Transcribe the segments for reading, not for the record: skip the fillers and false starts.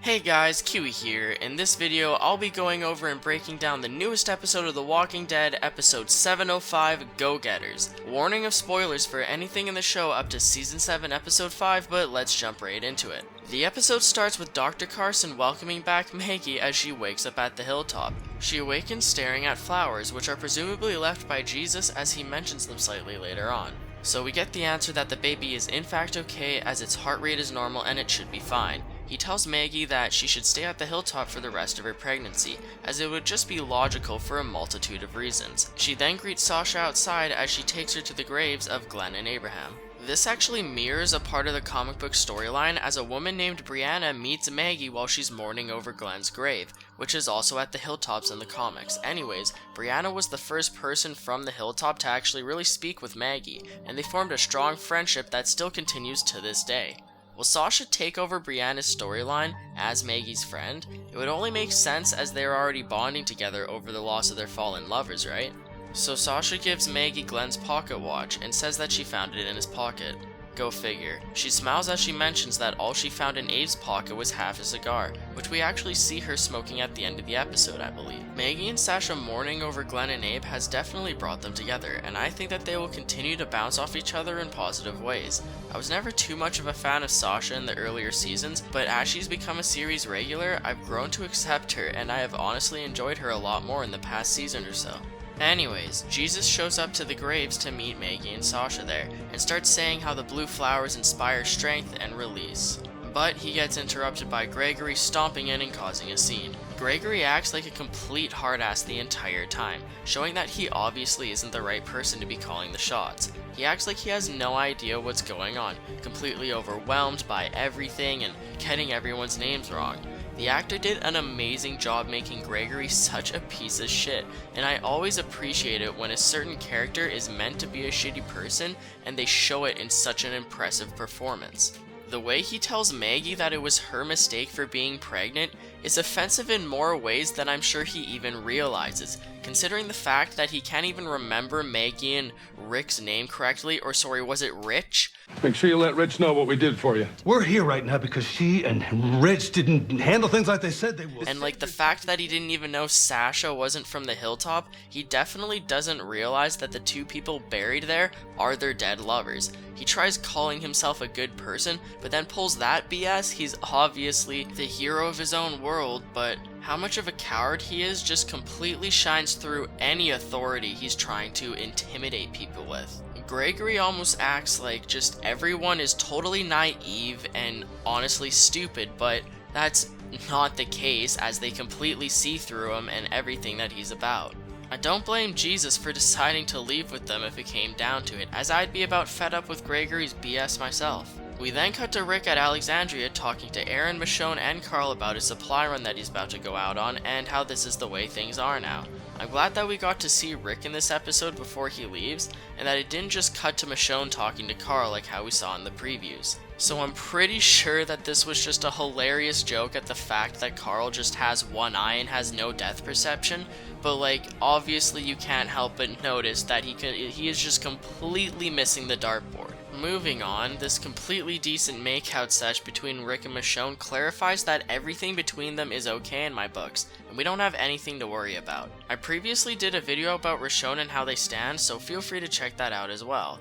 Hey guys, Kiwi here. In this video, I'll be going over and breaking down the newest episode of The Walking Dead, episode 705, Go-Getters. Warning of spoilers for anything in the show up to season 7, episode 5, but let's jump right into it. The episode starts with Dr. Carson welcoming back Maggie as she wakes up at the Hilltop. She awakens staring at flowers, which are presumably left by Jesus as he mentions them slightly later on. So we get the answer that the baby is in fact okay as its heart rate is normal and it should be fine. He tells Maggie that she should stay at the Hilltop for the rest of her pregnancy, as it would just be logical for a multitude of reasons. She then greets Sasha outside as she takes her to the graves of Glenn and Abraham. This actually mirrors a part of the comic book storyline as a woman named Brianna meets Maggie while she's mourning over Glenn's grave, which is also at the Hilltops in the comics. Anyways, Brianna was the first person from the Hilltop to actually really speak with Maggie, and they formed a strong friendship that still continues to this day. Will Sasha take over Brianna's storyline as Maggie's friend? It would only make sense as they are already bonding together over the loss of their fallen lovers, right? So Sasha gives Maggie Glenn's pocket watch and says that she found it in his pocket. Go figure. She smiles as she mentions that all she found in Abe's pocket was half a cigar, which we actually see her smoking at the end of the episode, I believe. Maggie and Sasha mourning over Glenn and Abe has definitely brought them together, and I think that they will continue to bounce off each other in positive ways. I was never too much of a fan of Sasha in the earlier seasons, but as she's become a series regular, I've grown to accept her, and I have honestly enjoyed her a lot more in the past season or so. Anyways, Jesus shows up to the graves to meet Maggie and Sasha there, and starts saying how the blue flowers inspire strength and release. But he gets interrupted by Gregory stomping in and causing a scene. Gregory acts like a complete hard-ass the entire time, showing that he obviously isn't the right person to be calling the shots. He acts like he has no idea what's going on, completely overwhelmed by everything and getting everyone's names wrong. The actor did an amazing job making Gregory such a piece of shit, and I always appreciate it when a certain character is meant to be a shitty person and they show it in such an impressive performance. The way he tells Maggie that it was her mistake for being pregnant is offensive in more ways than I'm sure he even realizes, considering the fact that he can't even remember Maggie and Rick's name correctly, or sorry, was it Rich? Make sure you let Rich know what we did for you. We're here right now because she and Rich didn't handle things like they said they would. And like the fact that he didn't even know Sasha wasn't from the Hilltop, he definitely doesn't realize that the two people buried there are their dead lovers. He tries calling himself a good person, but then pulls that BS. He's obviously the hero of his own world, but how much of a coward he is just completely shines through any authority he's trying to intimidate people with. Gregory almost acts like just everyone is totally naive and honestly stupid, but that's not the case as they completely see through him and everything that he's about. I don't blame Jesus for deciding to leave with them if it came down to it, as I'd be about fed up with Gregory's BS myself. We then cut to Rick at Alexandria talking to Aaron, Michonne, and Carl about his supply run that he's about to go out on and how this is the way things are now. I'm glad that we got to see Rick in this episode before he leaves, and that it didn't just cut to Michonne talking to Carl like how we saw in the previews. So I'm pretty sure that this was just a hilarious joke at the fact that Carl just has one eye and has no depth perception, but like obviously you can't help but notice that he is just completely missing the dartboard. Moving on, this completely decent makeout sesh between Rick and Michonne clarifies that everything between them is okay in my books, and we don't have anything to worry about. I previously did a video about Michonne and how they stand, so feel free to check that out as well.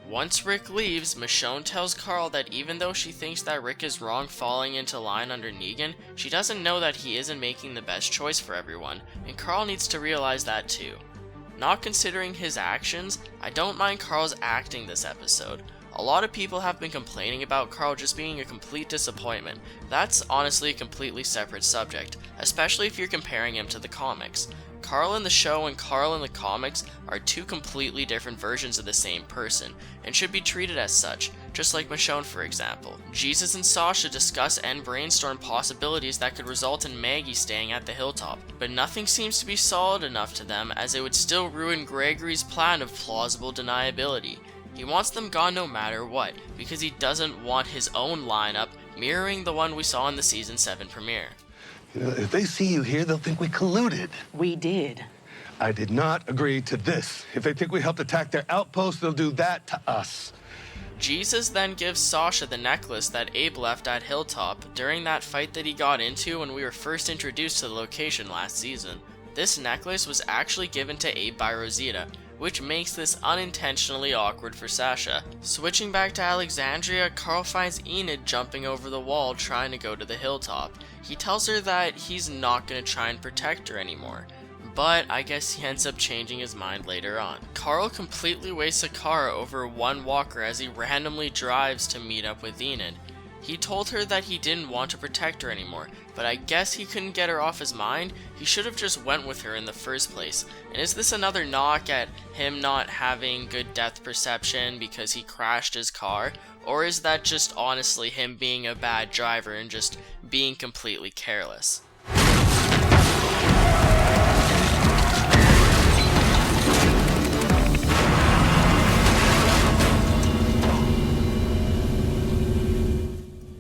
Once Rick leaves, Michonne tells Carl that even though she thinks that Rick is wrong falling into line under Negan, she doesn't know that he isn't making the best choice for everyone, and Carl needs to realize that too. Not considering his actions, I don't mind Carl's acting this episode. A lot of people have been complaining about Carl just being a complete disappointment. That's honestly a completely separate subject, especially if you're comparing him to the comics. Carl in the show and Carl in the comics are two completely different versions of the same person, and should be treated as such, just like Michonne for example. Jesus and Sasha discuss and brainstorm possibilities that could result in Maggie staying at the Hilltop, but nothing seems to be solid enough to them as it would still ruin Gregory's plan of plausible deniability. He wants them gone no matter what, because he doesn't want his own lineup mirroring the one we saw in the season 7 premiere. You know, if they see you here, they'll think we colluded. We did. I did not agree to this. If they think we helped attack their outpost, they'll do that to us. Jesus then gives Sasha the necklace that Abe left at Hilltop during that fight that he got into when we were first introduced to the location last season. This necklace was actually given to Abe by Rosita, which makes this unintentionally awkward for Sasha. Switching back to Alexandria, Carl finds Enid jumping over the wall trying to go to the Hilltop. He tells her that he's not going to try and protect her anymore, but I guess he ends up changing his mind later on. Carl completely wastes a car over one walker as he randomly drives to meet up with Enid. He told her that he didn't want to protect her anymore, but I guess he couldn't get her off his mind. He should have just went with her in the first place. And is this another knock at him not having good depth perception because he crashed his car? Or is that just honestly him being a bad driver and just being completely careless?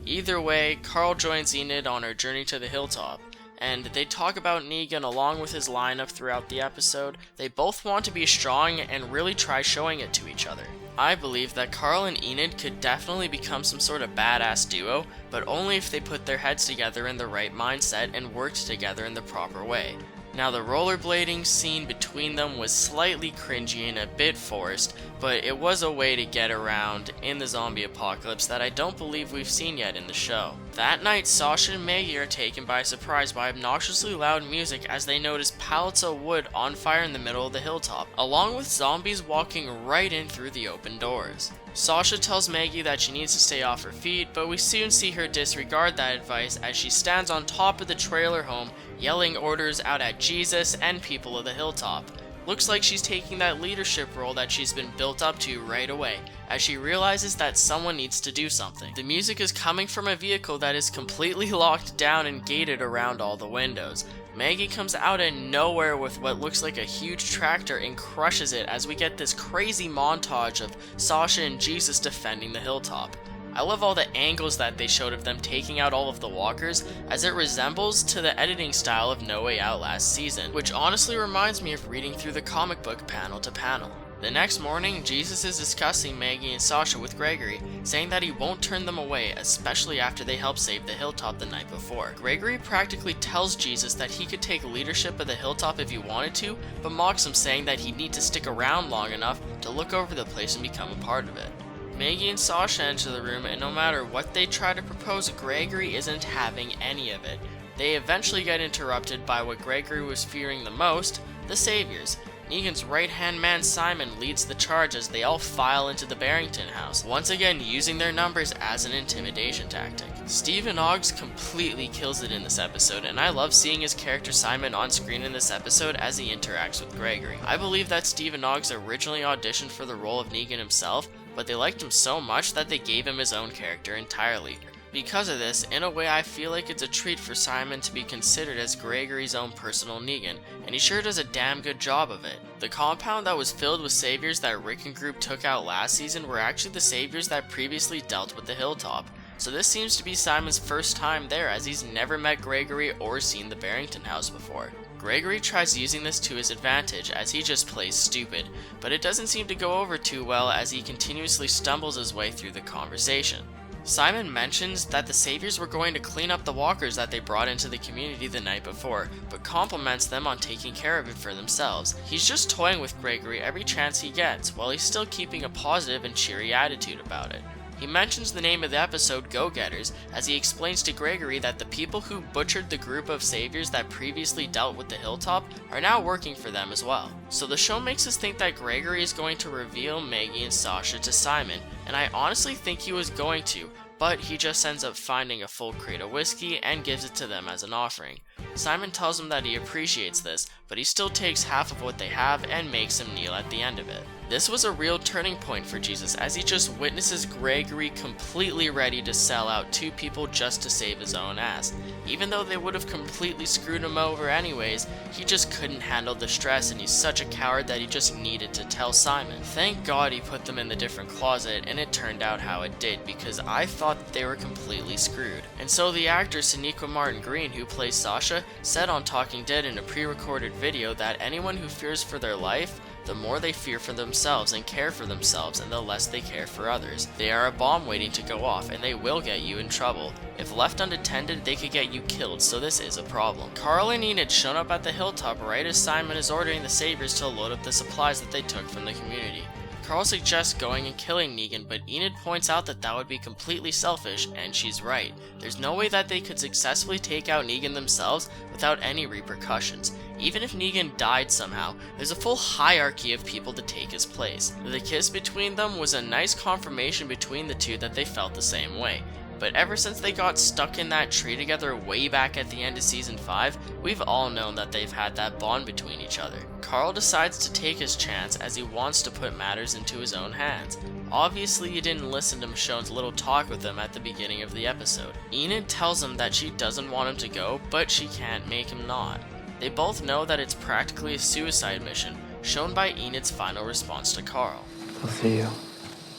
Either way, Carl joins Enid on her journey to the Hilltop, and they talk about Negan along with his lineup throughout the episode. They both want to be strong and really try showing it to each other. I believe that Carl and Enid could definitely become some sort of badass duo, but only if they put their heads together in the right mindset and worked together in the proper way. Now, the rollerblading scene between them was slightly cringy and a bit forced, but it was a way to get around in the zombie apocalypse that I don't believe we've seen yet in the show. That night, Sasha and Maggie are taken by surprise by obnoxiously loud music as they notice pallets of wood on fire in the middle of the hilltop, along with zombies walking right in through the open doors. Sasha tells Maggie that she needs to stay off her feet, but we soon see her disregard that advice as she stands on top of the trailer home yelling orders out at Jesus and people of the hilltop. Looks like she's taking that leadership role that she's been built up to right away, as she realizes that someone needs to do something. The music is coming from a vehicle that is completely locked down and gated around all the windows. Maggie comes out of nowhere with what looks like a huge tractor and crushes it as we get this crazy montage of Sasha and Jesus defending the hilltop. I love all the angles that they showed of them taking out all of the walkers, as it resembles to the editing style of No Way Out last season, which honestly reminds me of reading through the comic book panel to panel. The next morning, Jesus is discussing Maggie and Sasha with Gregory, saying that he won't turn them away, especially after they helped save the hilltop the night before. Gregory practically tells Jesus that he could take leadership of the hilltop if he wanted to, but mocks him, saying that he'd need to stick around long enough to look over the place and become a part of it. Maggie and Sasha enter the room, and no matter what they try to propose, Gregory isn't having any of it. They eventually get interrupted by what Gregory was fearing the most, the Saviors. Negan's right-hand man Simon leads the charge as they all file into the Barrington house, once again using their numbers as an intimidation tactic. Stephen Oggs completely kills it in this episode, and I love seeing his character Simon on screen in this episode as he interacts with Gregory. I believe that Stephen Oggs originally auditioned for the role of Negan himself, but they liked him so much that they gave him his own character entirely. Because of this, in a way I feel like it's a treat for Simon to be considered as Gregory's own personal Negan, and he sure does a damn good job of it. The compound that was filled with saviors that Rick and group took out last season were actually the saviors that previously dealt with the hilltop, so this seems to be Simon's first time there, as he's never met Gregory or seen the Barrington house before. Gregory tries using this to his advantage as he just plays stupid, but it doesn't seem to go over too well as he continuously stumbles his way through the conversation. Simon mentions that the saviors were going to clean up the walkers that they brought into the community the night before, but compliments them on taking care of it for themselves. He's just toying with Gregory every chance he gets, while he's still keeping a positive and cheery attitude about it. He mentions the name of the episode, Go-Getters, as he explains to Gregory that the people who butchered the group of saviors that previously dealt with the hilltop are now working for them as well. So the show makes us think that Gregory is going to reveal Maggie and Sasha to Simon, and I honestly think he was going to, but he just ends up finding a full crate of whiskey and gives it to them as an offering. Simon tells him that he appreciates this, but he still takes half of what they have and makes him kneel at the end of it. This was a real turning point for Jesus, as he just witnesses Gregory completely ready to sell out two people just to save his own ass. Even though they would have completely screwed him over anyways, he just couldn't handle the stress, and he's such a coward that he just needed to tell Simon. Thank God he put them in the different closet, and it turned out how it did, because I thought that they were completely screwed. And so the actor Sonequa Martin Green, who plays Sasha, said on Talking Dead in a pre-recorded video that anyone who fears for their life the more they fear for themselves and care for themselves, and the less they care for others. They are a bomb waiting to go off, and they will get you in trouble. If left unattended, they could get you killed, so this is a problem. Carl and Enid shown up at the Hilltop right as Simon is ordering the Saviors to load up the supplies that they took from the community. Carl suggests going and killing Negan, but Enid points out that that would be completely selfish, and she's right. There's no way that they could successfully take out Negan themselves without any repercussions. Even if Negan died somehow, there's a full hierarchy of people to take his place. The kiss between them was a nice confirmation between the two that they felt the same way. But ever since they got stuck in that tree together way back at the end of season 5, we've all known that they've had that bond between each other. Carl decides to take his chance as he wants to put matters into his own hands. Obviously you didn't listen to Michonne's little talk with him at the beginning of the episode. Enid tells him that she doesn't want him to go, but she can't make him not. They both know that it's practically a suicide mission, shown by Enid's final response to Carl. They'll see you.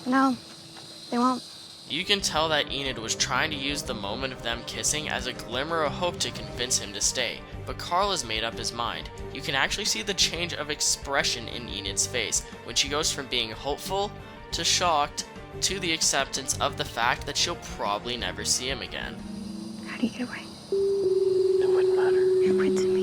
No, they won't. You can tell that Enid was trying to use the moment of them kissing as a glimmer of hope to convince him to stay, but Carl has made up his mind. You can actually see the change of expression in Enid's face when she goes from being hopeful to shocked to the acceptance of the fact that she'll probably never see him again. How do you get away? It wouldn't matter. You're good to me.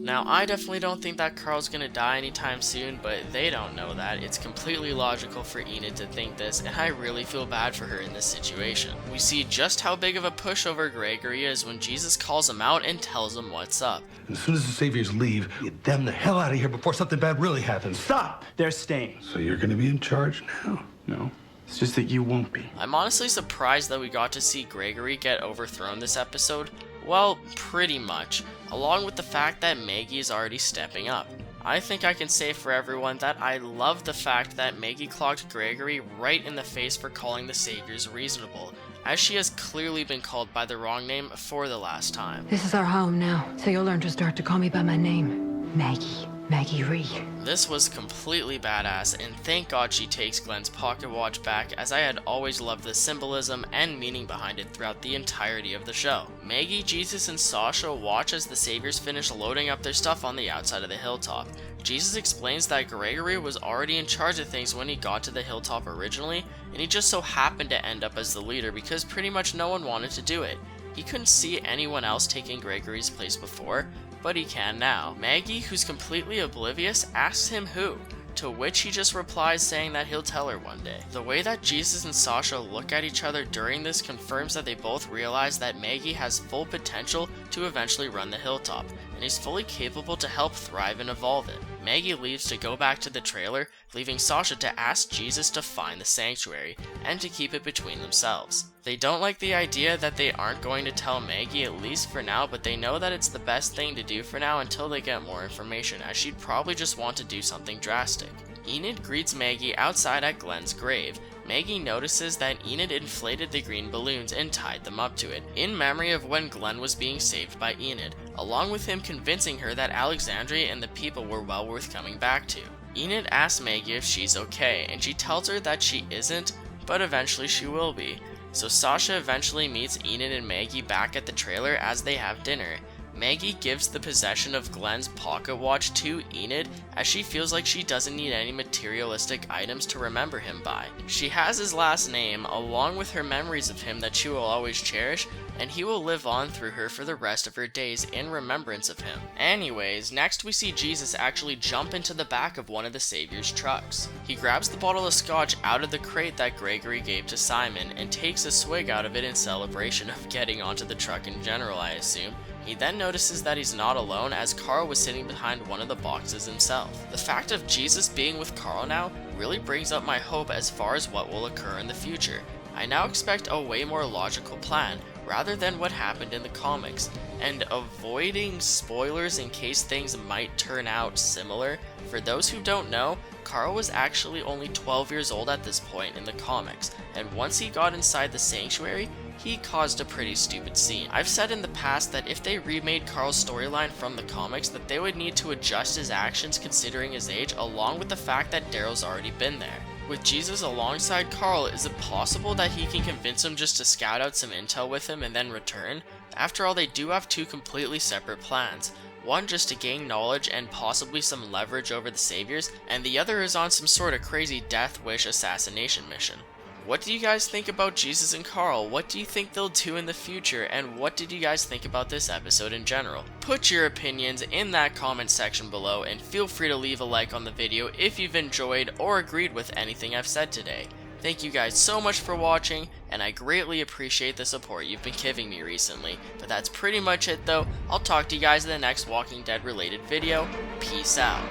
Now, I definitely don't think that Carl's gonna die anytime soon, but they don't know that. It's completely logical for Enid to think this, and I really feel bad for her in this situation. We see just how big of a pushover Gregory is when Jesus calls him out and tells him what's up. As soon as the Saviors leave, get them the hell out of here before something bad really happens. Stop! They're staying. So you're gonna be in charge now? No. It's just that you won't be. I'm honestly surprised that we got to see Gregory get overthrown this episode. Well, pretty much, along with the fact that Maggie is already stepping up. I think I can say for everyone that I love the fact that Maggie clocked Gregory right in the face for calling the Saviors reasonable, as she has clearly been called by the wrong name for the last time. This is our home now, so you'll learn to start to call me by my name. Maggie. Maggie Ree. This was completely badass, and thank God she takes Glenn's pocket watch back, as I had always loved the symbolism and meaning behind it throughout the entirety of the show. Maggie, Jesus, and Sasha watch as the Saviors finish loading up their stuff on the outside of the Hilltop. Jesus explains that Gregory was already in charge of things when he got to the Hilltop originally, and he just so happened to end up as the leader because pretty much no one wanted to do it. He couldn't see anyone else taking Gregory's place before, but he can now. Maggie, who's completely oblivious, asks him who, to which he just replies saying that he'll tell her one day. The way that Jesus and Sasha look at each other during this confirms that they both realize that Maggie has full potential to eventually run the Hilltop, and is fully capable to help thrive and evolve it. Maggie leaves to go back to the trailer, leaving Sasha to ask Jesus to find the sanctuary, and to keep it between themselves. They don't like the idea that they aren't going to tell Maggie, at least for now, but they know that it's the best thing to do for now until they get more information, as she'd probably just want to do something drastic. Enid greets Maggie outside at Glenn's grave. Maggie notices that Enid inflated the green balloons and tied them up to it, in memory of when Glenn was being saved by Enid, along with him convincing her that Alexandria and the people were well worth coming back to. Enid asks Maggie if she's okay, and she tells her that she isn't, but eventually she will be. So Sasha eventually meets Enid and Maggie back at the trailer as they have dinner. Maggie gives the possession of Glenn's pocket watch to Enid, as she feels like she doesn't need any materialistic items to remember him by. She has his last name, along with her memories of him that she will always cherish, and he will live on through her for the rest of her days in remembrance of him. Anyways, next we see Jesus actually jump into the back of one of the Savior's trucks. He grabs the bottle of scotch out of the crate that Gregory gave to Simon, and takes a swig out of it in celebration of getting onto the truck in general, I assume. He then notices that he's not alone, as Carl was sitting behind one of the boxes himself. The fact of Jesus being with Carl now really brings up my hope as far as what will occur in the future. I now expect a way more logical plan, rather than what happened in the comics, and avoiding spoilers in case things might turn out similar. For those who don't know, Carl was actually only 12 years old at this point in the comics, and once he got inside the sanctuary, he caused a pretty stupid scene. I've said in the past that if they remade Carl's storyline from the comics, that they would need to adjust his actions considering his age, along with the fact that Daryl's already been there. With Jesus alongside Carl, is it possible that he can convince him just to scout out some intel with him and then return? After all, they do have two completely separate plans. One just to gain knowledge and possibly some leverage over the saviors, and the other is on some sort of crazy death wish assassination mission. What do you guys think about Jesus and Carl? What do you think they'll do in the future? And what did you guys think about this episode in general? Put your opinions in that comment section below, and feel free to leave a like on the video if you've enjoyed or agreed with anything I've said today. Thank you guys so much for watching, and I greatly appreciate the support you've been giving me recently. But that's pretty much it though. I'll talk to you guys in the next Walking Dead related video. Peace out.